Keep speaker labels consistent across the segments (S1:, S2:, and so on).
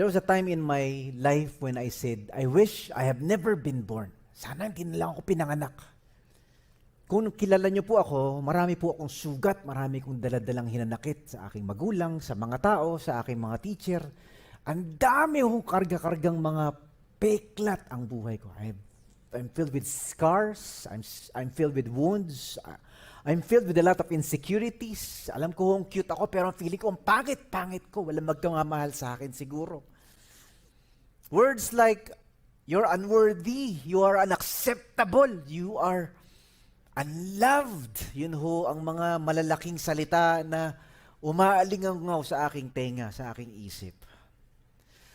S1: There was a time in my life when I said, I wish I have never been born. Sana hindi na lang ako pinanganak. Kung kilala niyo po ako, marami po akong sugat, marami kong daladalang hinanakit sa aking magulang, sa mga tao, sa aking mga teacher. Ang dami akong karga-kargang mga peklat ang buhay ko. I'm filled with scars, I'm filled with wounds, I'm filled with a lot of insecurities. Alam ko kung cute ako, pero ang feeling ko, ang pangit-pangit ko. Walang magkamahal sa akin siguro. Words like, you're unworthy, you are unacceptable, you are unloved. Yun ho ang mga malalaking salita na umaalingaw sa aking tenga, sa aking isip.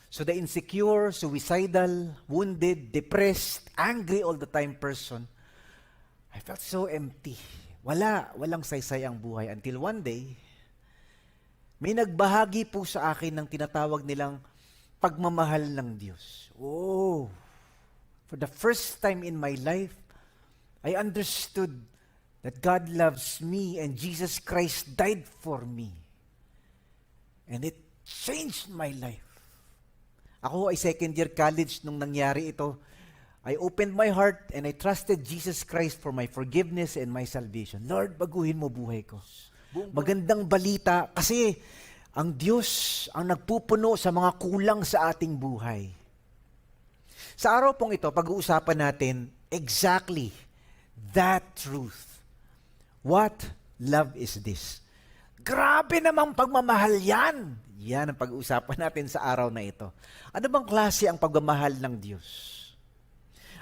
S1: So the insecure, suicidal, wounded, depressed, angry all the time person, I felt so empty. Walang saysay ang buhay until one day, may nagbahagi po sa akin ng tinatawag nilang pagmamahal ng Diyos. Oh, for the first time in my life, I understood that God loves me and Jesus Christ died for me. And it changed my life. Ako ay second year college nung nangyari ito. I opened my heart and I trusted Jesus Christ for my forgiveness and my salvation. Lord, baguhin mo buhay ko. Magandang balita kasi ang Diyos ang nagpupuno sa mga kulang sa ating buhay. Sa araw pong ito, pag-uusapan natin exactly that truth. What love is this? Grabe namang pagmamahal yan! Yan ang pag-uusapan natin sa araw na ito. Ano bang klase ang pagmamahal ng Diyos?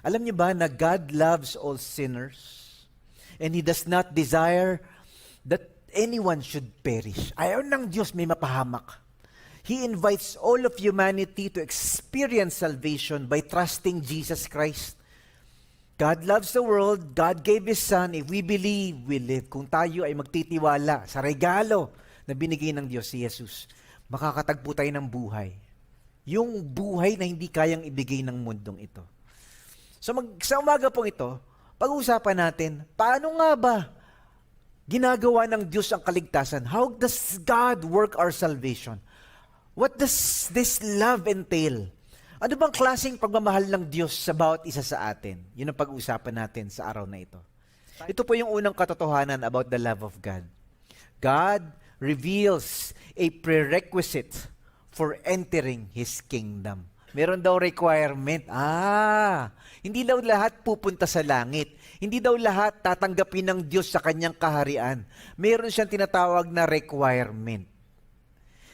S1: Alam niyo ba na God loves all sinners and He does not desire that anyone should perish. Ayaw ng Diyos may mapahamak. He invites all of humanity to experience salvation by trusting Jesus Christ. God loves the world, God gave His Son, if we believe, we live. Kung tayo ay magtitiwala sa regalo na binigay ng Diyos si Jesus, makakatagpo tayo ng buhay. Yung buhay na hindi kayang ibigay ng mundong ito. So sa umaga pong ito, pag-uusapan natin, paano nga ba ginagawa ng Diyos ang kaligtasan? How does God work our salvation? What does this love entail? Ano bang klaseng pagmamahal ng Diyos sa bawat isa sa atin? Yun ang pag-uusapan natin sa araw na ito. Ito po yung unang katotohanan about the love of God. God reveals a prerequisite for entering His kingdom. Meron daw requirement. Hindi daw lahat pupunta sa langit. Hindi daw lahat tatanggapin ng Diyos sa kanyang kaharian. Meron siyang tinatawag na requirement.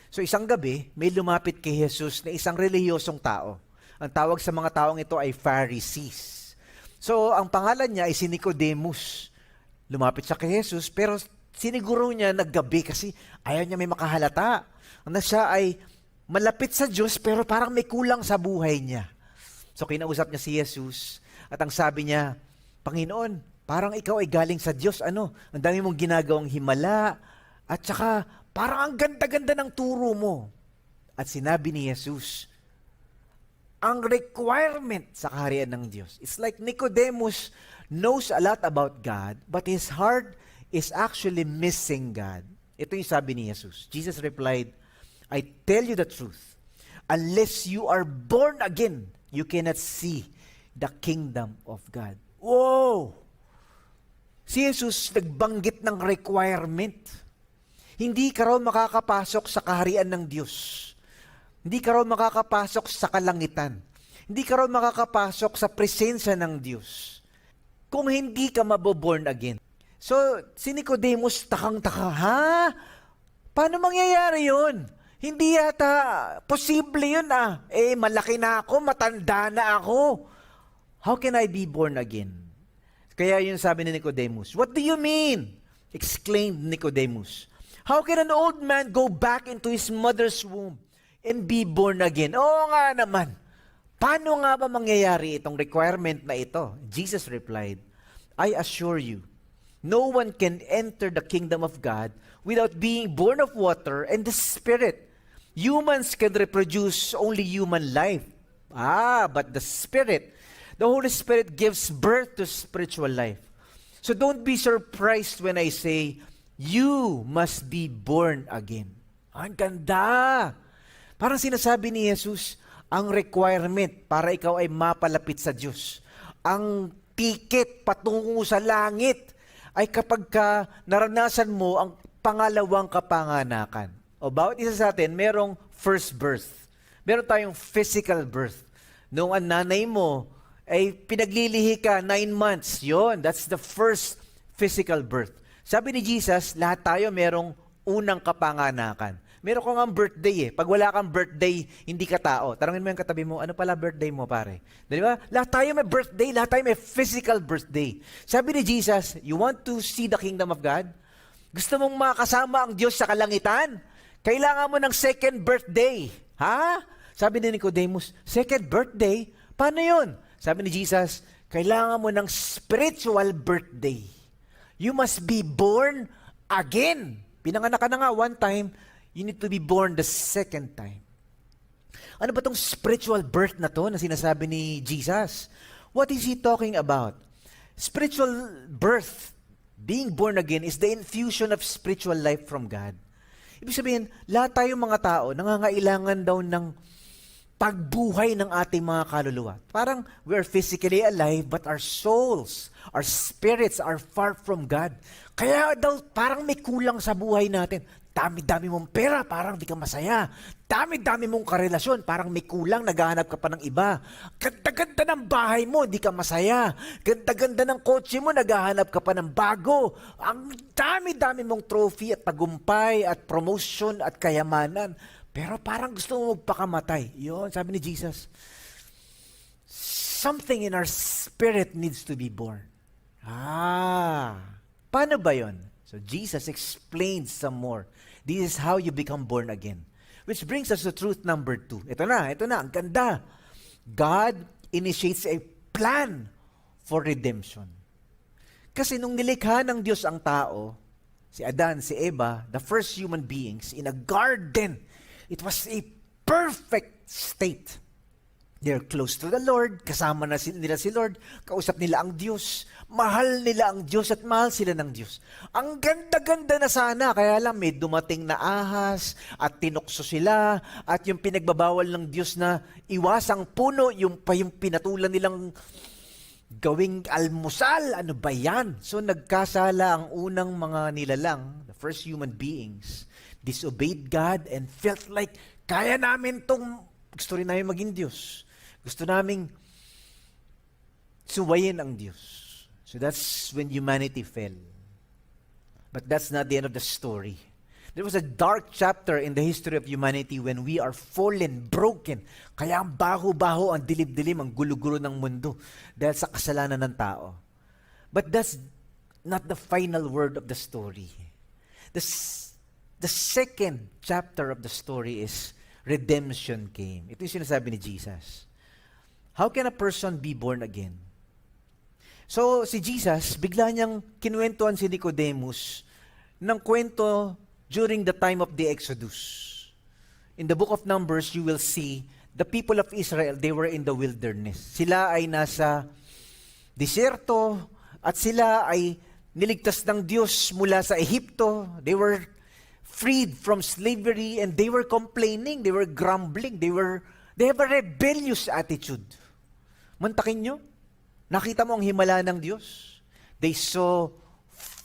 S1: So isang gabi, may lumapit kay Jesus na isang relihiyosong tao. Ang tawag sa mga taong ito ay Pharisees. So ang pangalan niya ay si Nicodemus. Lumapit siya kay Jesus, pero siniguro niya naggabi kasi ayaw niya may makahalata. Na siya ay malapit sa Diyos pero parang may kulang sa buhay niya. So kinausap niya si Jesus at ang sabi niya, Panginoon, parang ikaw ay galing sa Diyos. Ang dami mong ginagawang himala at saka parang ang ganda-ganda ng turo mo. At sinabi ni Jesus, ang requirement sa kaharian ng Diyos. It's like Nicodemus knows a lot about God, but his heart is actually missing God. Ito yung sabi ni Jesus. Jesus replied, I tell you the truth. Unless you are born again, you cannot see the kingdom of God. Whoa! Si Jesus nagbanggit ng requirement. Hindi ka raw makakapasok sa kaharian ng Diyos. Hindi ka raw makakapasok sa kalangitan. Hindi ka raw makakapasok sa presensya ng Diyos kung hindi ka maboborn again. So, si Nicodemus takang-taka, paano mangyayari yun? Hindi yata posible yun malaki na ako, matanda na ako. How can I be born again? Kaya yun sabi ni Nicodemus, what do you mean? Exclaimed Nicodemus. How can an old man go back into his mother's womb and be born again? Oo nga naman. Paano nga ba mangyayari itong requirement na ito? Jesus replied, I assure you, no one can enter the kingdom of God without being born of water and the Spirit. Humans can reproduce only human life. But the Spirit, the Holy Spirit gives birth to spiritual life. So don't be surprised when I say, you must be born again. Ang ganda! Parang sinasabi ni Jesus, ang requirement para ikaw ay mapalapit sa Diyos, ang ticket patungo sa langit ay kapag ka naranasan mo ang pangalawang kapanganakan. O bawat isa sa atin, merong first birth. Meron tayong physical birth. Noong ang nanay mo ay pinaglilihi ka 9 months, yon, that's the first physical birth. Sabi ni Jesus, lahat tayo merong unang kapanganakan. Meron ko nga birthday eh. Pag wala kang birthday, hindi ka tao. Tarangin mo yung katabi mo, ano pala birthday mo pare? Di ba? Lahat tayo may birthday, lahat tayo may physical birthday. Sabi ni Jesus, you want to see the kingdom of God? Gusto mong makasama ang Diyos sa kalangitan? Kailangan mo ng second birthday. Ha? Sabi ni Nicodemus, second birthday? Paano yun? Sabi ni Jesus, kailangan mo ng spiritual birthday. You must be born again. Pinanganak ka na nga one time, you need to be born the second time. Ano ba tong spiritual birth na to na sinasabi ni Jesus? What is he talking about? Spiritual birth, being born again, is the infusion of spiritual life from God. Ibig sabihin, lahat tayo mga tao, nangangailangan daw ng pagbuhay ng ating mga kaluluwa. Parang we're physically alive, but our souls, our spirits are far from God. Kaya daw parang may kulang sa buhay natin. Dami-dami mong pera, parang di ka masaya. Dami-dami mong karelasyon, parang may kulang, naghahanap ka pa ng iba. Ganda-ganda ng bahay mo, di ka masaya. Ganda-ganda ng kotse mo, naghahanap ka pa ng bago. Ang dami-dami mong trophy at tagumpay at promotion at kayamanan. Pero parang gusto mo magpakamatay. Yun, sabi ni Jesus, something in our spirit needs to be born. Paano ba yun? So Jesus explains some more. This is how you become born again. Which brings us to truth number 2. Ito na, ang ganda. God initiates a plan for redemption. Kasi nung nilikha ng Diyos ang tao, si Adan, si Eva, the first human beings, in a garden, it was a perfect state. They're close to the Lord, kasama na nila si Lord, kausap nila ang Diyos, mahal nila ang Diyos at mahal sila ng Diyos. Ang ganda-ganda na sana, kaya lang may dumating na ahas at tinukso sila at yung pinagbabawal ng Diyos na iwasang puno, yung pinatulan nilang gawing almusal, ano ba yan? So nagkasala ang unang mga nilalang, the first human beings, disobeyed God and felt like, kaya namin tong, gusto rin namin maging Diyos. Gusto naming suwayin ang Diyos. So that's when humanity fell. But that's not the end of the story. There was a dark chapter in the history of humanity when we are fallen, broken. Kaya ang baho-baho, ang dilib-dilim, ang gulo-gulo ng mundo dahil sa kasalanan ng tao. But that's not the final word of the story. The second chapter of the story is redemption came. Ito yung sinasabi ni Jesus. How can a person be born again? So, si Jesus, bigla niyang kinuwentuhan si Nicodemus ng kwento during the time of the Exodus. In the book of Numbers, you will see the people of Israel, they were in the wilderness. Sila ay nasa disyerto at sila ay niligtas ng Diyos mula sa Ehipto. They were freed from slavery and they were complaining, they were grumbling, they have a rebellious attitude. Mantakin nyo, nakita mo ang himala ng Diyos. They saw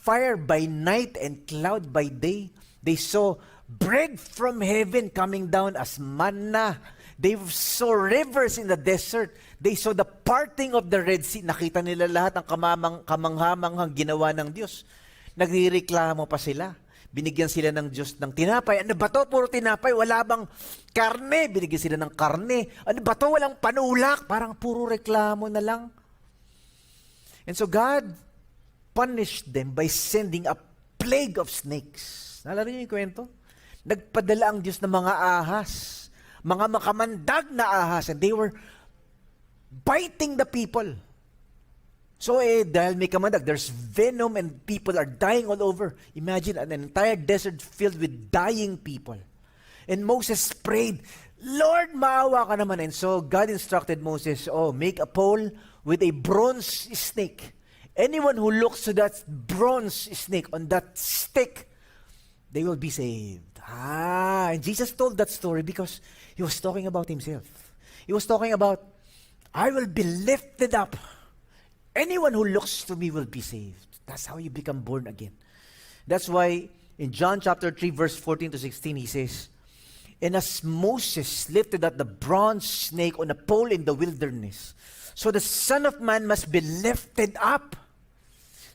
S1: fire by night and cloud by day. They saw bread from heaven coming down as manna. They saw rivers in the desert. They saw the parting of the Red Sea. Nakita nila lahat ng kamanghamanghang ginawa ng Diyos. Nagrereklamo pa sila. Binigyan sila ng Diyos ng tinapay. Ano ba to? Puro tinapay. Wala bang karne? Binigyan sila ng karne. Ano ba to? Walang panulak. Parang puro reklamo na lang. And so God punished them by sending a plague of snakes. Naalala niyo yung kwento? Nagpadala ang Diyos ng mga ahas. Mga makamandag na ahas. And they were biting the people. So dahil may kamandag, there's venom and people are dying all over. Imagine an entire desert filled with dying people. And Moses prayed, Lord, maawa ka naman. And so God instructed Moses, make a pole with a bronze snake. Anyone who looks to that bronze snake on that stick, they will be saved. And Jesus told that story because he was talking about himself. He was talking about, I will be lifted up. Anyone who looks to me will be saved. That's how you become born again. That's why in John chapter 3, verse 14 to 16, he says, and as Moses lifted up the bronze snake on a pole in the wilderness, so the Son of Man must be lifted up,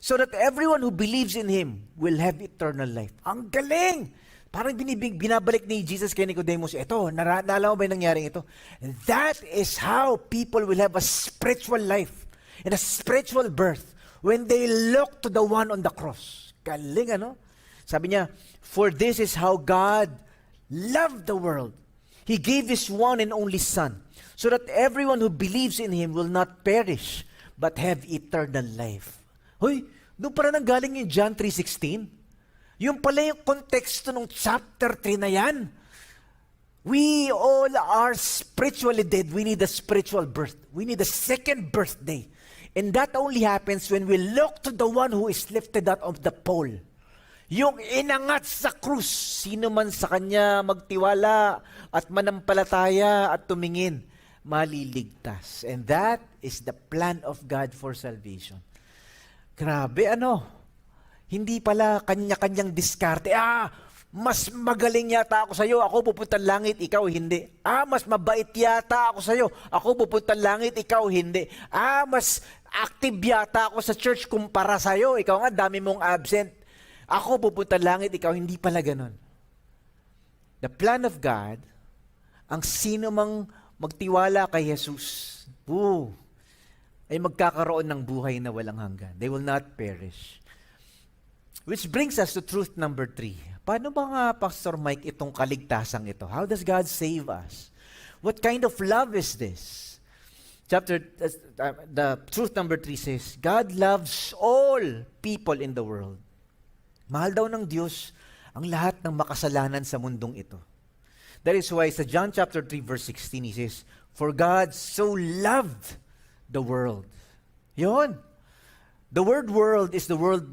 S1: so that everyone who believes in Him will have eternal life. Ang galing! Parang binabalik ni Jesus kay Nicodemus, ito, naalala mo ba yung nangyaring ito? And that is how people will have a spiritual life and a spiritual birth when they look to the one on the cross. Galing, ano? Sabi niya, for this is how God loved the world. He gave His one and only Son, so that everyone who believes in Him will not perish, but have eternal life. Hoy, doon pala nanggaling yung John 3:16. Yung pala yung konteksto ng chapter 3 na yan. We all are spiritually dead. We need a spiritual birth. We need a second birthday. And that only happens when we look to the one who is lifted out of the pole. Yung inangat sa krus, sino man sa kanya magtiwala at manampalataya at tumingin, maliligtas. And that is the plan of God for salvation. Grabe, hindi pala kanya-kanyang diskarte. Mas magaling yata ako sa'yo, ako pupuntang langit, ikaw hindi. Mas mabait yata ako sa'yo, ako pupuntang langit, ikaw hindi. Mas active yata ako sa church kumpara sa'yo, ikaw nga dami mong absent. Ako pupuntang langit, ikaw hindi pala ganun. The plan of God, ang sino mang magtiwala kay Jesus, ay magkakaroon ng buhay na walang hanggan. They will not perish. Which brings us to truth number 3. Paano ba nga, Pastor Mike, itong kaligtasang ito? How does God save us? What kind of love is this? The truth number 3 says, God loves all people in the world. Mahal daw ng Diyos ang lahat ng makasalanan sa mundong ito. That is why sa John chapter 3 verse 16, he says, for God so loved the world. Yon. The word world is the word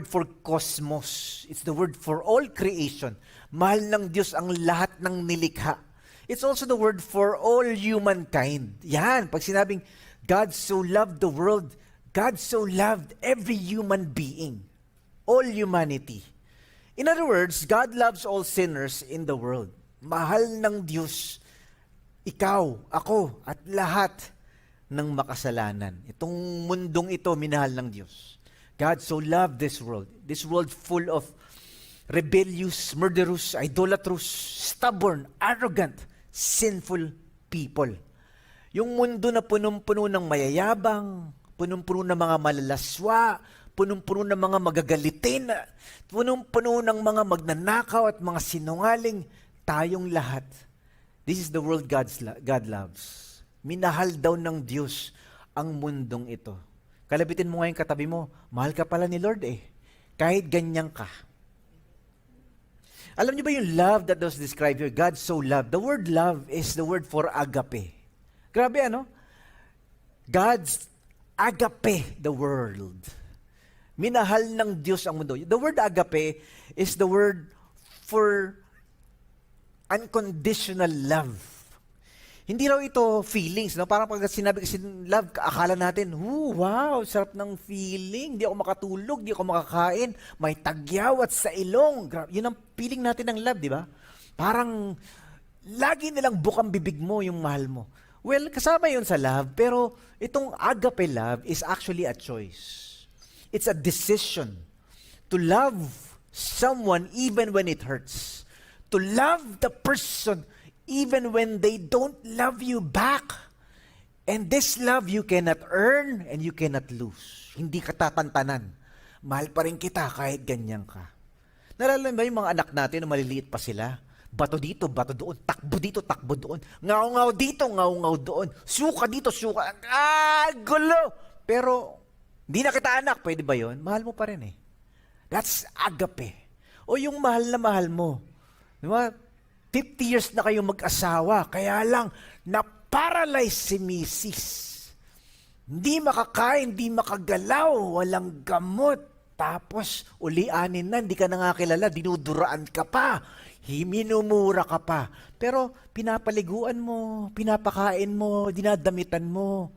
S1: for cosmos. It's the word for all creation. Mahal ng Diyos ang lahat ng nilikha. It's also the word for all humankind. Yan, pag sinabing God so loved the world, God so loved every human being. All humanity. In other words, God loves all sinners in the world. Mahal ng Diyos, ikaw, ako, at lahat ng makasalanan. Itong mundong ito, minahal ng Diyos. God so loved this world full of rebellious, murderous, idolatrous, stubborn, arrogant, sinful people. Yung mundo na punong-puno ng mayayabang, punong-puno ng mga malalaswa, punong-puno ng mga magagalitin, punong-puno ng mga magnanakaw at mga sinungaling, tayong lahat. This is the world God loves. Minahal daw ng Diyos ang mundong ito. Kalabitin mo ngayon katabi mo, mahal ka pala ni Lord kahit ganyan ka. Alam niyo ba yung love that was described here? God so loved. The word love is the word for agape. Grabe, God's agape the world. Minahal ng Diyos ang mundo. The word agape is the word for unconditional love. Hindi raw ito feelings, Parang pag sinabi kasi love, akala natin, wow, sarap ng feeling, di ako makatulog, di ako makakain, may tagyawat sa ilong. Yun ang feeling natin ng love, di ba? Parang lagi nilang bukang bibig mo yung mahal mo. Well, kasama yun sa love, pero itong agape love is actually a choice. It's a decision to love someone even when it hurts. To love the person even when they don't love you back. And this love you cannot earn and you cannot lose. Hindi ka tatantanan. Mahal pa rin kita kahit ganyan ka. Nalala ba yung mga anak natin na maliliit pa sila? Bato dito, bato doon. Takbo dito, takbo doon. Ngaw-ngaw dito, ngaw-ngaw doon. Suka dito, suka. Gulo! Pero, hindi na kita anak. Pwede ba yun? Mahal mo pa rin That's agape. O yung mahal na mahal mo. Diba? 50 years na kayong mag-asawa, kaya lang na-paralyze si Mrs. Hindi makakain, hindi makagalaw, walang gamot. Tapos, ulianin na, hindi ka na nga kilala, dinuduraan ka pa, minumura ka pa. Pero, pinapaliguan mo, pinapakain mo, dinadamitan mo.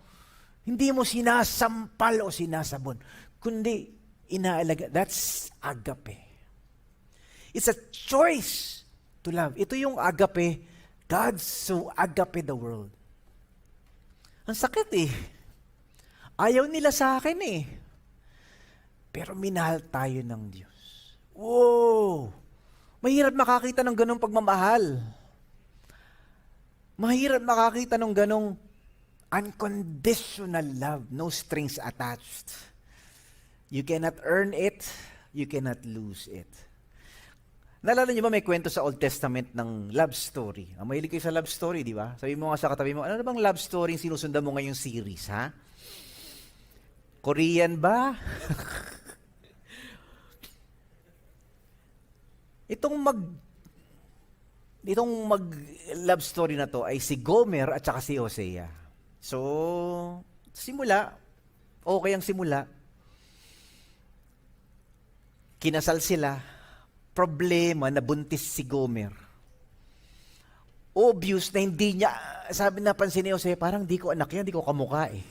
S1: Hindi mo sinasampal o sinasabon, kundi inaalaga. That's agape. It's a choice to love. Ito yung agape. God so agape the world. Ang sakit eh. Ayaw nila sa akin eh. Pero minahal tayo ng Diyos. Wow! Mahirap makakita ng ganong pagmamahal. Mahirap makakita ng ganong unconditional love, no strings attached. You cannot earn it, you cannot lose it. Naalala niyo ba may kwento sa Old Testament ng love story? Mahilig kayo sa love story, di ba? Sabi mo nga sa katabi mo, ano na bang love story yung sinusundan mo ngayong series, ha? Korean ba? Itong mag love story na to ay si Gomer at saka si Hosea. So, simula, okay ang simula. Kinasal sila. Problema, nabuntis si Gomer. Obvious na hindi niya, sabi na pansin ni Hosea, parang di ko anak yan, di ko kamukha eh.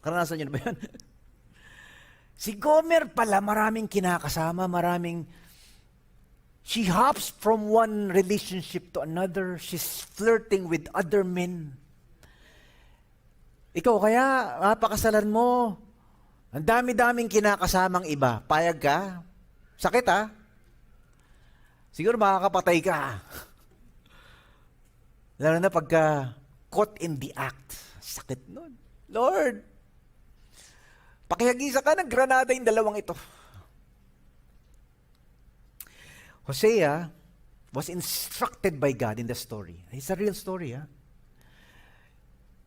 S1: Karanasan niyo na ba yan? Si Gomer pala, maraming kinakasama, she hops from one relationship to another, she's flirting with other men. Ikaw kaya, mapakasalan mo, ang dami-daming kinakasamang iba, payag ka? Sakit ha? Siguro makakapatay ka. Lalo na pagka caught in the act. Sakit nun. Lord, pakihagisa ka ng granada yung dalawang ito. Hosea was instructed by God in the story. It's a real story, ha?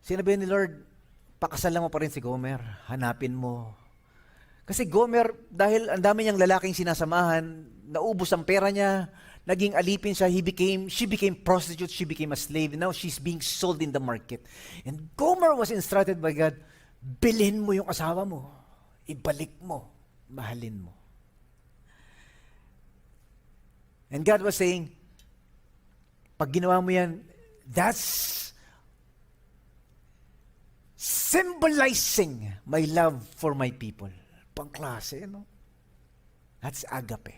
S1: Sinabi ni Lord, pakasalan mo pa rin si Gomer. Hanapin mo. Kasi Gomer, dahil ang dami niyang lalaking sinasamahan, naubos ang pera niya, naging alipin siya, she became prostitute, she became a slave, and now she's being sold in the market. And Gomer was instructed by God, bilhin mo yung asawa mo, ibalik mo, mahalin mo. And God was saying, pag ginawa mo yan, that's symbolizing my love for my people. Pangklase, no? That's agape.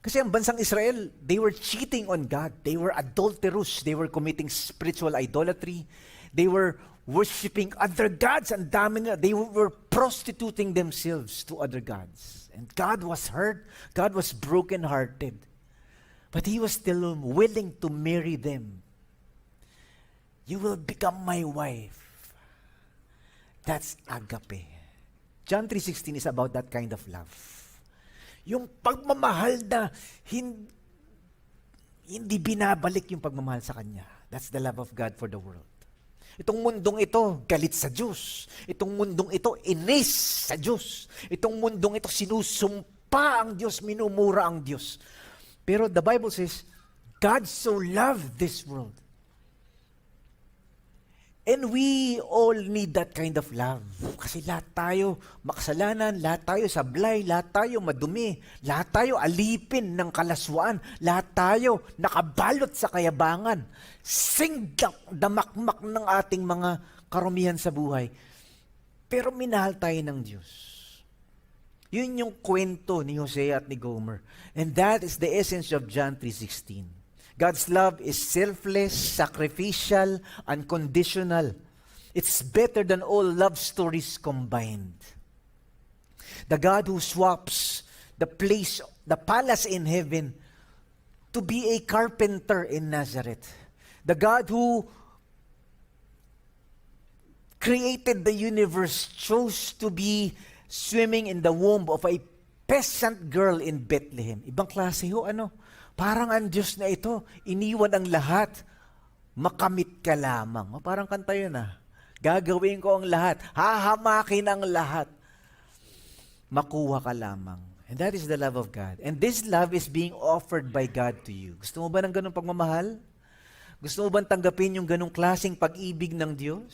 S1: Kasi ang bansang Israel, they were cheating on God. They were adulterous. They were committing spiritual idolatry. They were worshiping other gods. And dami na, they were prostituting themselves to other gods. And God was hurt. God was brokenhearted. But He was still willing to marry them. You will become my wife. That's agape. John 3:16 is about that kind of love. Yung pagmamahal na hindi binabalik yung pagmamahal sa Kanya. That's the love of God for the world. Itong mundong ito, galit sa Diyos. Itong mundong ito, inis sa Diyos. Itong mundong ito, sinusumpa ang Diyos, minumura ang Diyos. Pero the Bible says, God so loved this world. And we all need that kind of love. Kasi lahat tayo makasalanan, lahat tayo sablay, lahat tayo madumi, lahat tayo alipin ng kalaswaan, lahat tayo nakabalot sa kayabangan, damakmak ng ating mga karumihan sa buhay. Pero minahal tayo ng Diyos. Yun yung kwento ni Hosea at ni Gomer. And that is the essence of John 3:16. God's love is selfless, sacrificial, unconditional. It's better than all love stories combined. The God who swaps the palace in heaven to be a carpenter in Nazareth. The God who created the universe chose to be swimming in the womb of a peasant girl in Bethlehem. Ibang klase ho, ano? Parang ang Diyos na ito, iniwan ang lahat, makamit ka lamang. Parang kanta yun Gagawin ko ang lahat, hahamakin ang lahat, makuha ka lamang. And that is the love of God. And this love is being offered by God to you. Gusto mo ba ng ganong pagmamahal? Gusto mo ba tanggapin yung ganong klaseng pag-ibig ng Diyos?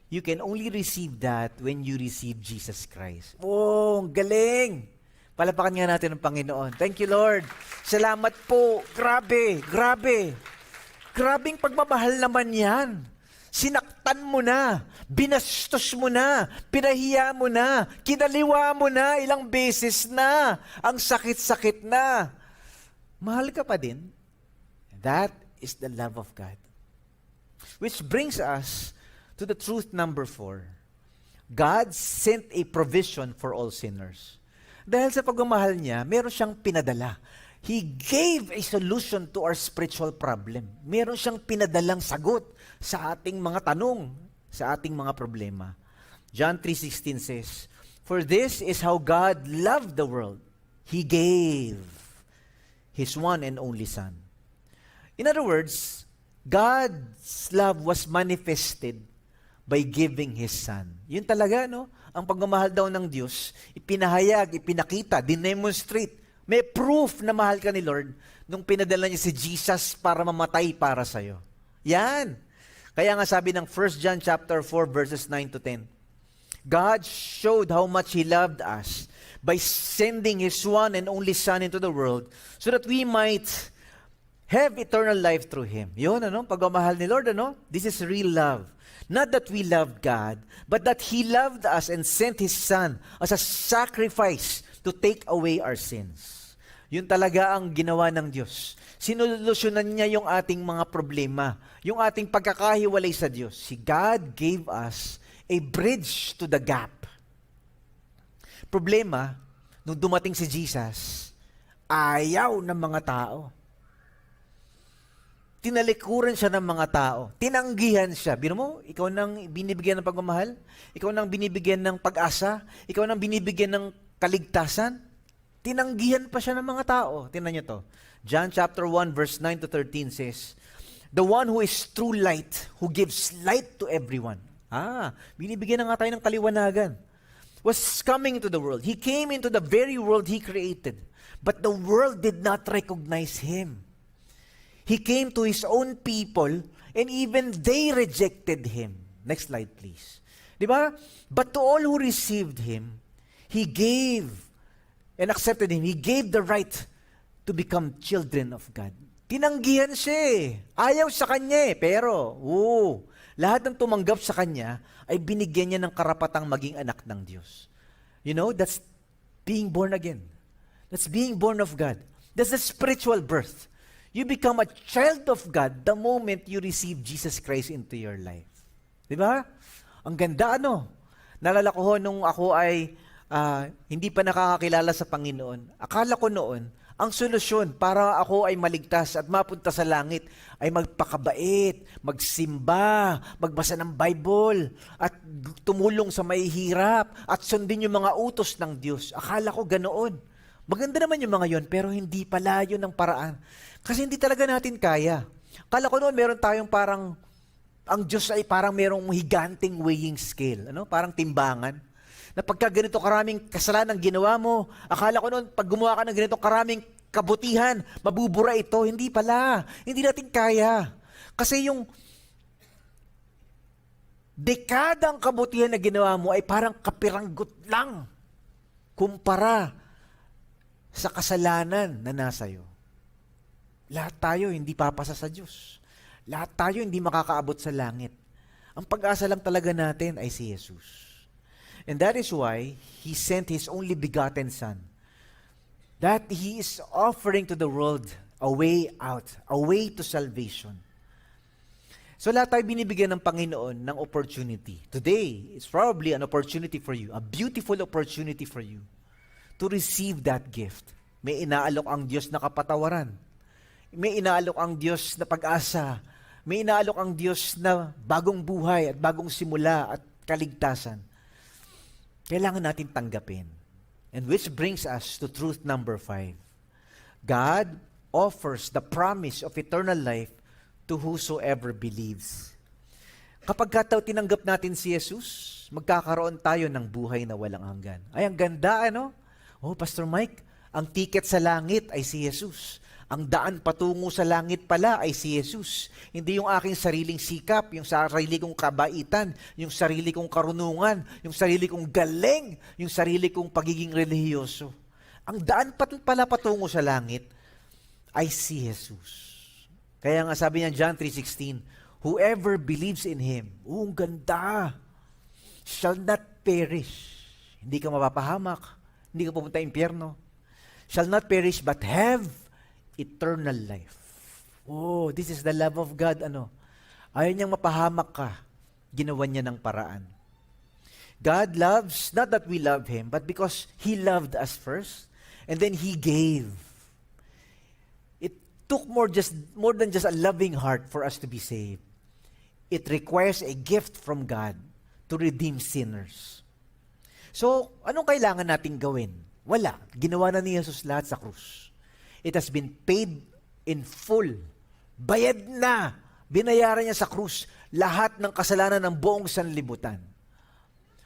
S1: You can only receive that when you receive Jesus Christ. Oh, ang galing! Palapakan nga natin ang Panginoon. Thank you, Lord. Salamat po. Grabe, grabe. Grabing pagmamahal naman yan. Sinaktan mo na, binastos mo na, pinahiya mo na, kinaliwa mo na, ilang beses na, ang sakit-sakit na. Mahal ka pa din. That is the love of God. Which brings us to the truth number 4. God sent a provision for all sinners. Dahil sa pagmamahal niya, meron siyang pinadala. He gave a solution to our spiritual problem. Meron siyang pinadalang sagot sa ating mga tanong, sa ating mga problema. John 3:16 says, "For this is how God loved the world. He gave His one and only Son." In other words, God's love was manifested by giving His Son. Yun talaga, no? Ang pagmamahal daw ng Diyos, ipinahayag, ipinakita, dinemonstrate. May proof na mahal ka ni Lord nung pinadala niya si Jesus para mamatay para sa'yo. Yan. Kaya nga sabi ng 1 John chapter 4 verses 9 to 10, God showed how much He loved us by sending His one and only Son into the world so that we might have eternal life through Him. Yun, ano? Pagmamahal ni Lord, ano? This is real love. Not that we loved God, but that He loved us and sent His Son as a sacrifice to take away our sins. Yun talaga ang ginawa ng Diyos. Sinolusyonan niya yung ating mga problema, yung ating pagkakahiwalay sa Diyos. Si God gave us a bridge to the gap. Problema, nung dumating si Jesus, ayaw ng mga tao. Tinalikuran siya ng mga tao. Tinanggihan siya. Biro mo, ikaw nang binibigyan ng pagmamahal, ikaw nang binibigyan ng pag-asa, ikaw nang binibigyan ng kaligtasan, tinanggihan pa siya ng mga tao. Tingnan niyo to. John chapter 1 verse 9 to 13 says, "The one who is true light, who gives light to everyone." Binibigyan na nga tayo ng kaliwanagan. Was coming into the world. He came into the very world He created, but the world did not recognize Him. He came to His own people, and even they rejected Him. Next slide, please. Diba? But to all who received Him, He gave and accepted Him. He gave the right to become children of God. Tinanggihan siya eh. Ayaw sa Kanya eh. Pero, lahat ng tumanggap sa Kanya ay binigyan niya ng karapatang maging anak ng Diyos. You know, that's being born again. That's being born of God. That's the spiritual birth. You become a child of God the moment you receive Jesus Christ into your life. Diba? Ang ganda, ano? Nalala ko ho, nung ako ay hindi pa nakakakilala sa Panginoon. Akala ko noon, ang solusyon para ako ay maligtas at mapunta sa langit ay magpakabait, magsimba, magbasa ng Bible, at tumulong sa mahihirap, at sundin yung mga utos ng Diyos. Akala ko ganoon. Maganda naman yung mga yon, pero hindi pala yun ang paraan. Kasi hindi talaga natin kaya. Akala ko noon meron tayong parang, ang Diyos ay parang merong higanting weighing scale, ano? Parang timbangan. Na pagka ganito karaming kasalanan ginawa mo, akala ko noon, pag gumawa ka ng ganito karaming kabutihan, mabubura ito. Hindi pala. Hindi natin kaya. Kasi yung dekadang kabutihan na ginawa mo ay parang kapiranggot lang kumpara sa kasalanan na nasa iyo. Lahat tayo hindi papasa sa Diyos. Lahat tayo hindi makakaabot sa langit. Ang pag-asa lang talaga natin ay si Jesus. And that is why He sent His only begotten Son. That He is offering to the world a way out, a way to salvation. So lahat tayo binibigyan ng Panginoon ng opportunity. Today, it's probably an opportunity for you, a beautiful opportunity for you to receive that gift. May inaalok ang Diyos na kapatawaran. May inaalok ang Diyos na pag-asa. May inaalok ang Diyos na bagong buhay at bagong simula at kaligtasan. Kailangan natin tanggapin. And which brings us to truth number 5. God offers the promise of eternal life to whosoever believes. Kapag tinanggap natin si Jesus, magkakaroon tayo ng buhay na walang hanggan. Ay, ang ganda, ano? Oh, Pastor Mike, ang ticket sa langit ay si Jesus. Ang daan patungo sa langit pala ay si Jesus. Hindi yung aking sariling sikap, yung sarili kong kabaitan, yung sarili kong karunungan, yung sarili kong galing, yung sarili kong pagiging relihiyoso. Ang daan pala patungo sa langit ay si Jesus. Kaya nga sabi niya John 3:16, whoever believes in Him, ang ganda, shall not perish. Hindi ka mapapahamak, hindi ka pupunta impyerno. Shall not perish but have eternal life. Oh, this is the love of God. Ayaw niyang mapahamak ka. Ginawa niya ng paraan. God loves, not that we love Him, but because He loved us first, and then He gave. It took more than just a loving heart for us to be saved. It requires a gift from God to redeem sinners. So, anong kailangan nating gawin? Wala. Ginawa na ni Jesus lahat sa krus. It has been paid in full. Bayad na. Binayaran niya sa krus lahat ng kasalanan ng buong sanlibutan.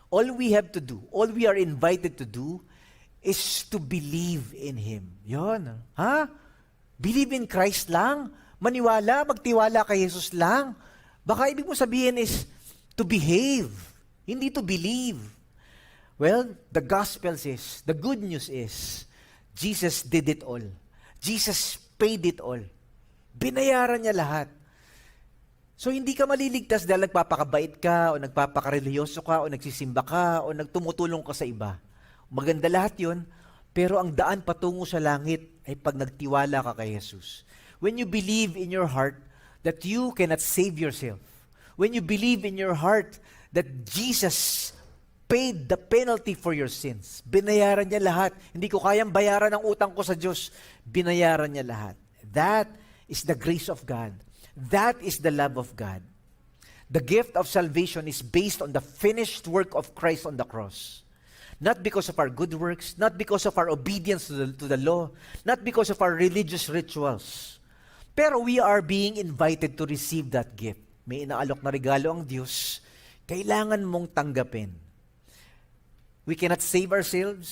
S1: All we have to do, all we are invited to do, is to believe in Him. Yon. Ha? Believe in Christ lang? Maniwala, magtiwala kay Jesus lang? Baka ibig mo sabihin is to behave, hindi to believe. Well, the gospel says, the good news is, Jesus did it all. Jesus paid it all. Binayaran niya lahat. So, hindi ka maliligtas dahil nagpapakabait ka, o nagpapakareliyoso ka, o nagsisimba ka, o nagtumutulong ka sa iba. Maganda lahat yun, pero ang daan patungo sa langit ay pag nagtiwala ka kay Jesus. When you believe in your heart that you cannot save yourself, when you believe in your heart that Jesus paid the penalty for your sins. Binayaran niya lahat. Hindi ko kayang bayaran ang utang ko sa Diyos. Binayaran niya lahat. That is the grace of God. That is the love of God. The gift of salvation is based on the finished work of Christ on the cross. Not because of our good works, not because of our obedience to the law, not because of our religious rituals. Pero we are being invited to receive that gift. May inaalok na regalo ang Diyos. Kailangan mong tanggapin. We cannot save ourselves,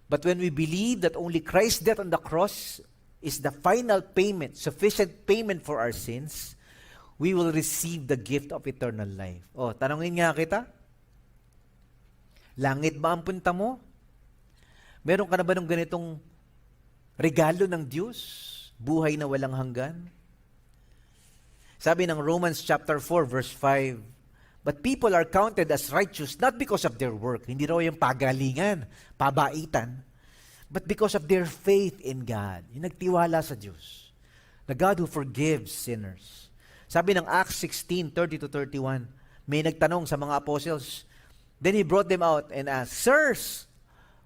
S1: but when we believe that only Christ's death on the cross is the final payment, sufficient payment for our sins, we will receive the gift of eternal life. Oh, tanongin nga kita, langit ba ang punta mo? Meron ka na ba ng ganitong regalo ng Diyos? Buhay na walang hanggan? Sabi ng Romans chapter 4 verse 5, but people are counted as righteous not because of their work. Hindi raw yung pagalingan, pabaitan, but because of their faith in God. Yung nagtiwala sa Diyos. The God who forgives sinners. Sabi ng Acts 16:30-31, may nagtanong sa mga apostles. Then He brought them out and asked, sirs,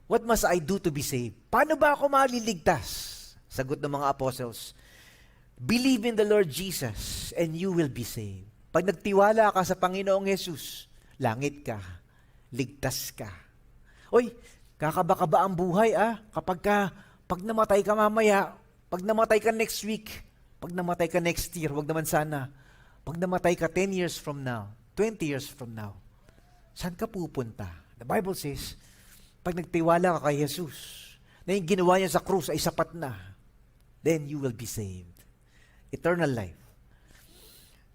S1: what must I do to be saved? Paano ba ako maliligtas? Sagot ng mga apostles, believe in the Lord Jesus and you will be saved. Pag nagtiwala ka sa Panginoong Jesus, langit ka, ligtas ka. Oy, kakaba-kaba ang buhay pag namatay ka mamaya, pag namatay ka next week, pag namatay ka next year, wag naman sana. Pag namatay ka 10 years from now, 20 years from now, saan ka pupunta? The Bible says, pag nagtiwala ka kay Jesus, na yung ginawa niya sa krus ay sapat na, then you will be saved. Eternal life.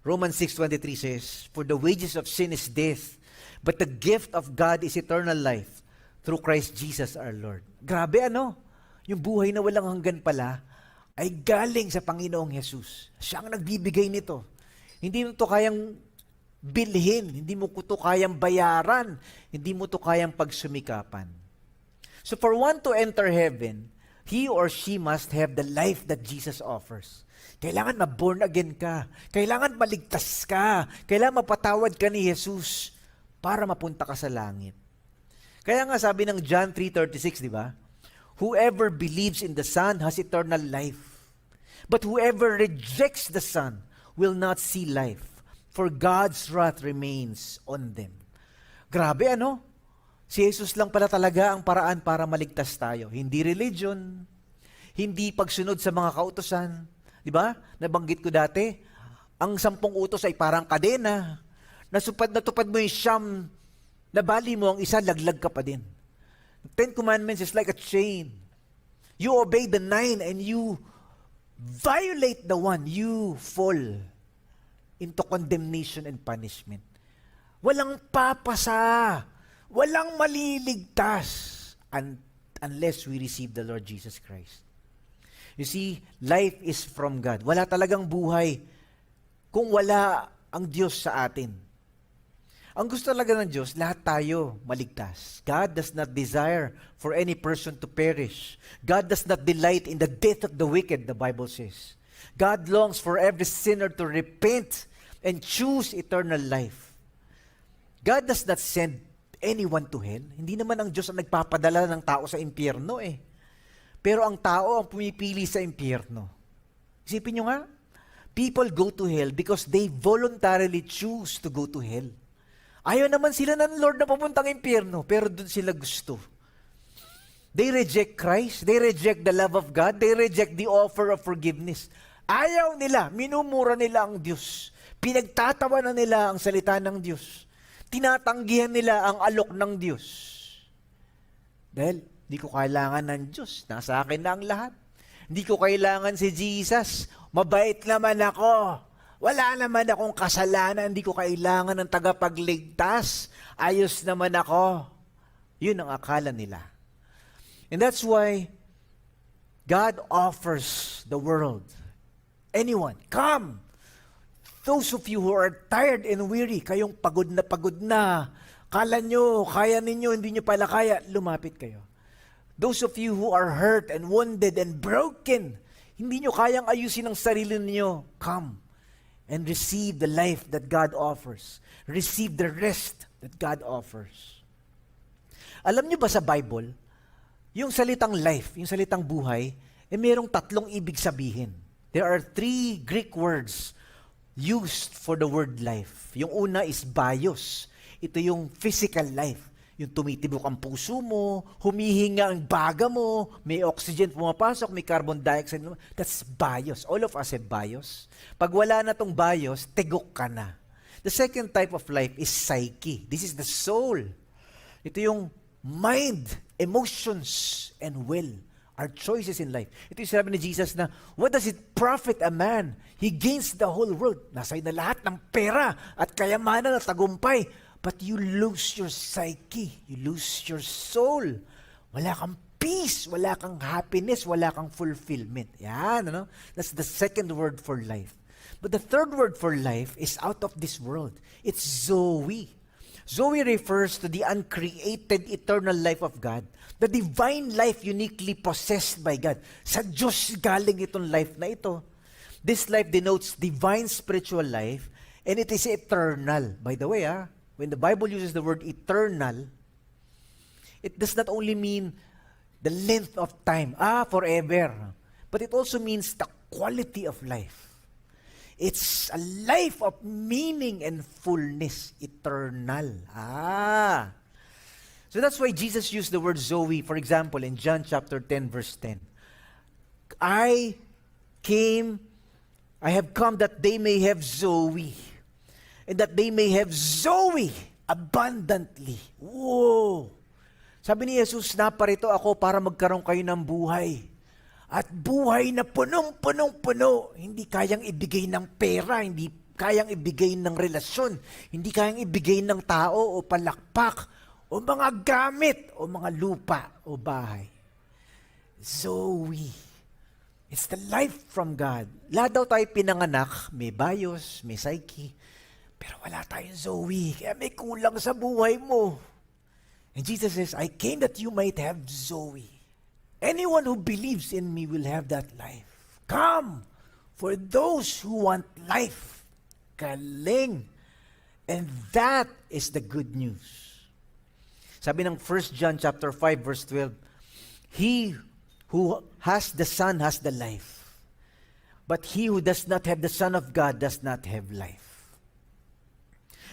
S1: Romans 6:23 says, for the wages of sin is death, but the gift of God is eternal life through Christ Jesus our Lord. Grabe yung buhay na walang hanggan pala ay galing sa Panginoong Jesus. Siya ang nagbibigay nito. Hindi mo to kayang bilhin, hindi mo to kayang bayaran, hindi mo to kayang pagsumikapan. So for one to enter heaven, he or she must have the life that Jesus offers. Kailangan ma-born again ka. Kailangan maligtas ka. Kailangan mapatawad ka ni Jesus para mapunta ka sa langit. Kaya nga sabi ng John 3:36, di ba? Whoever believes in the Son has eternal life. But whoever rejects the Son will not see life, for God's wrath remains on them. Grabe Si Jesus lang pala talaga ang paraan para maligtas tayo. Hindi religion, hindi pagsunod sa mga kautusan. Di ba? Nabanggit ko dati, ang 10 utos ay parang kadena. Natupad mo yung 9, nabali mo ang isa, laglag ka pa din. The 10 Commandments is like a chain. You obey the 9 and you violate the one, you fall into condemnation and punishment. Walang papasa, walang maliligtas unless we receive the Lord Jesus Christ. You see, life is from God. Wala talagang buhay kung wala ang Diyos sa atin. Ang gusto talaga ng Diyos, lahat tayo maligtas. God does not desire for any person to perish. God does not delight in the death of the wicked, the Bible says. God longs for every sinner to repent and choose eternal life. God does not send anyone to hell. Hindi naman ang Diyos ang nagpapadala ng tao sa impyerno eh. Pero ang tao ang pumipili sa impyerno. Isipin nyo nga, people go to hell because they voluntarily choose to go to hell. Ayaw naman sila ng Lord na papuntang impyerno, pero doon sila gusto. They reject Christ, they reject the love of God, they reject the offer of forgiveness. Ayaw nila, minumura nila ang Diyos. Pinagtatawanan nila ang salita ng Diyos. Tinatanggihan nila ang alok ng Diyos. Dahil, hindi ko kailangan ng Diyos. Nasa akin na ang lahat. Hindi ko kailangan si Jesus. Mabait naman ako. Wala naman akong kasalanan. Hindi ko kailangan ng tagapagligtas. Ayos naman ako. Yun ang akala nila. And that's why God offers the world. Anyone, come. Those of you who are tired and weary, kayong pagod na, kala nyo, kaya ninyo, hindi nyo pala kaya, lumapit kayo. Those of you who are hurt and wounded and broken, hindi nyo kayang ayusin ang sarili ninyo, come and receive the life that God offers. Receive the rest that God offers. Alam nyo ba sa Bible, yung salitang life, yung salitang buhay, mayroong tatlong ibig sabihin. There are 3 Greek words used for the word life. Yung una is bios. Ito yung physical life. Yung tumitibok ang puso mo, humihinga ang baga mo, may oxygen pumapasok, may carbon dioxide. That's bios. All of us have bios. Pag wala na tong bios, tigok ka na. The second type of life is psyche. This is the soul. Ito yung mind, emotions, and will. Our choices in life. Ito yung sinabi ni Jesus na, what does it profit a man? He gains the whole world. Nasa'yo na lahat ng pera at kayamanan at tagumpay. But you lose your psyche. You lose your soul. Wala kang peace. Wala kang happiness. Wala kang fulfillment. Yan, ano? That's the second word for life. But the third word for life is out of this world. It's Zoe. Zoe refers to the uncreated eternal life of God. The divine life uniquely possessed by God. Sa Diyos galing itong life na ito. This life denotes divine spiritual life and it is eternal. By the way, when the Bible uses the word eternal, it does not only mean the length of time, forever, but it also means the quality of life. It's a life of meaning and fullness, eternal. So that's why Jesus used the word Zoe, for example, in John chapter 10, verse 10. I have come that they may have Zoe, and that they may have Zoe abundantly. Whoa! Sabi ni Jesus, naparito ako para magkaroon kayo ng buhay. At buhay na punong-punong-puno, hindi kayang ibigay ng pera, hindi kayang ibigay ng relasyon, hindi kayang ibigay ng tao o palakpak, o mga gamit, o mga lupa, o bahay. Zoe. It's the life from God. Lahat daw tayo pinanganak, may bios, may psyche, pero wala tayong Zoe, kaya may kulang sa buhay mo. And Jesus says, I came that you might have Zoe. Anyone who believes in me will have that life. Come, for those who want life. Galing. And that is the good news. Sabi ng 1 John chapter 5 verse 12, he who has the Son has the life. But he who does not have the Son of God does not have life.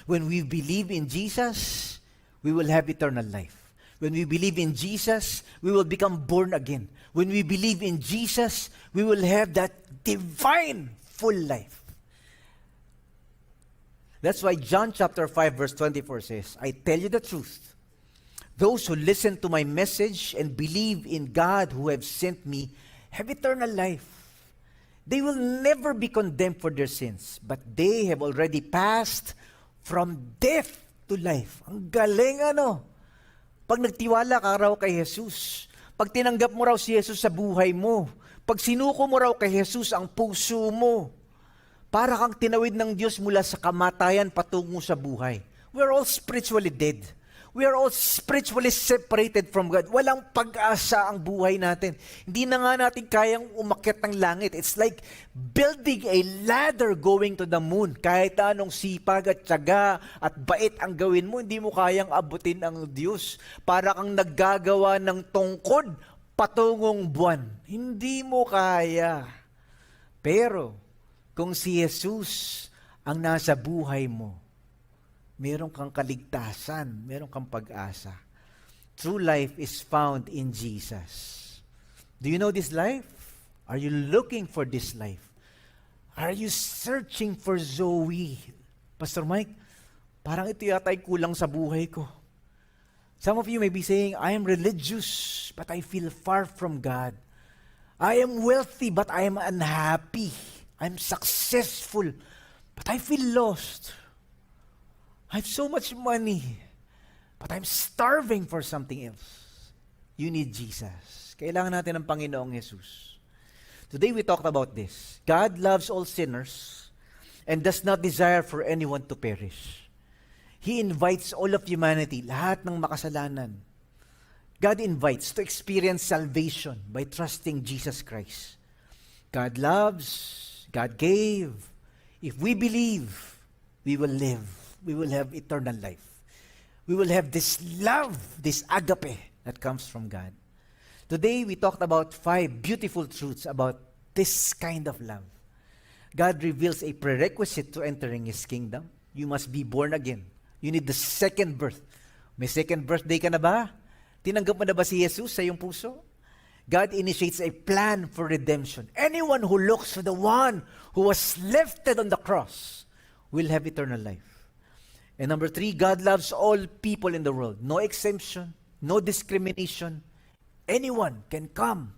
S1: When we believe in Jesus, we will have eternal life. When we believe in Jesus, we will become born again. When we believe in Jesus, we will have that divine full life. That's why John chapter 5 verse 24 says, I tell you the truth. Those who listen to my message and believe in God who have sent me have eternal life. They will never be condemned for their sins, but they have already passed from death to life. Ang galing ano. Pag nagtiwala ka raw kay Jesus, pag tinanggap mo raw si Jesus sa buhay mo, pag sinuko mo raw kay Jesus ang puso mo, para kang tinawid ng Diyos mula sa kamatayan patungo sa buhay. We're all spiritually dead. We are all spiritually separated from God. Walang pag-asa ang buhay natin. Hindi na nga natin kayang umakyat ng langit. It's like building a ladder going to the moon. Kahit anong sipag at tiyaga at bait ang gawin mo, hindi mo kayang abutin ang Diyos. Para kang naggagawa ng tungkod patungong buwan. Hindi mo kaya. Pero, kung si Jesus ang nasa buhay mo, meron kang kaligtasan, meron kang pag-asa. True life is found in Jesus. Do you know this life? Are you looking for this life? Are you searching for Zoe? Pastor Mike, parang ito yata ay kulang sa buhay ko. Some of you may be saying, I am religious, but I feel far from God. I am wealthy, but I am unhappy. I'm successful, but I feel lost. I have so much money, but I'm starving for something else. You need Jesus. Kailangan natin ng Panginoong Jesus. Today we talked about this. God loves all sinners and does not desire for anyone to perish. He invites all of humanity, lahat ng makasalanan. God invites to experience salvation by trusting Jesus Christ. God loves, God gave. If we believe, we will live. We will have eternal life. We will have this love, this agape that comes from God. Today, we talked about 5 beautiful truths about this kind of love. God reveals a prerequisite to entering His kingdom. You must be born again. You need the second birth. May second birthday ka na ba? Tinanggap mo na ba si Jesus sa iyong puso? God initiates a plan for redemption. Anyone who looks to the one who was lifted on the cross will have eternal life. And number 3, God loves all people in the world. No exemption, no discrimination. Anyone can come.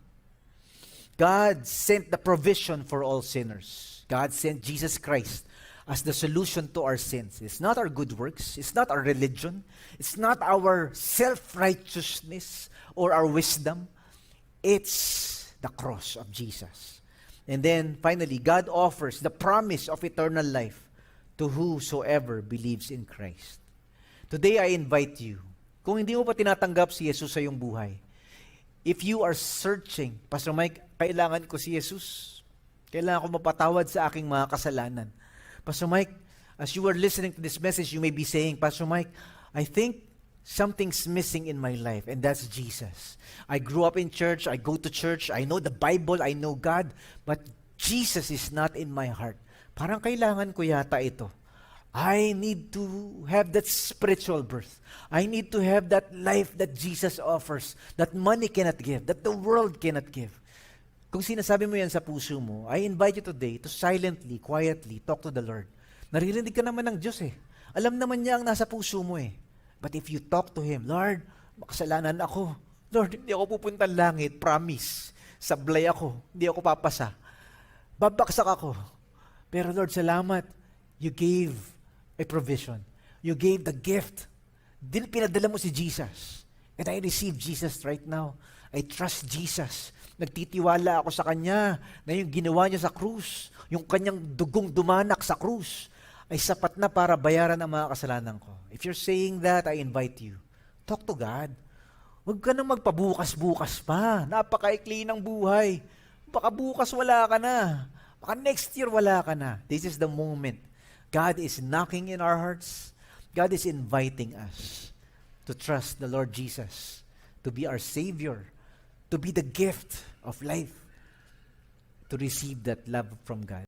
S1: God sent the provision for all sinners. God sent Jesus Christ as the solution to our sins. It's not our good works. It's not our religion. It's not our self-righteousness or our wisdom. It's the cross of Jesus. And then finally, God offers the promise of eternal life to whosoever believes in Christ. Today, I invite you, kung hindi mo pa tinatanggap si Jesus sa iyong buhay, if you are searching, Pastor Mike, kailangan ko si Jesus. Kailangan ko mapatawad sa aking mga kasalanan. Pastor Mike, as you are listening to this message, you may be saying, Pastor Mike, I think something's missing in my life, and that's Jesus. I grew up in church, I go to church, I know the Bible, I know God, but Jesus is not in my heart. Parang kailangan ko yata ito. I need to have that spiritual birth. I need to have that life that Jesus offers, that money cannot give, that the world cannot give. Kung sinasabi mo yan sa puso mo, I invite you today to silently, quietly talk to the Lord. Naririnig ka naman ng Diyos eh. Alam naman niya ang nasa puso mo eh. But if you talk to Him, Lord, makasalanan ako. Lord, hindi ako pupunta langit, promise. Sablay ako, hindi ako papasa. Babaksak ako. Pero Lord, salamat. You gave a provision. You gave the gift. Pinadala mo si Jesus. And I receive Jesus right now. I trust Jesus. Nagtitiwala ako sa Kanya na yung ginawa niya sa krus, yung Kanyang dugong dumanak sa krus, ay sapat na para bayaran ang mga kasalanan ko. If you're saying that, I invite you. Talk to God. Huwag ka nang magpabukas-bukas pa. Napakaikli ng buhay. Baka bukas wala ka na. Baka next year wala ka na. This is the moment. God is knocking in our hearts. God is inviting us to trust the Lord Jesus, to be our Savior, to be the gift of life, to receive that love from God.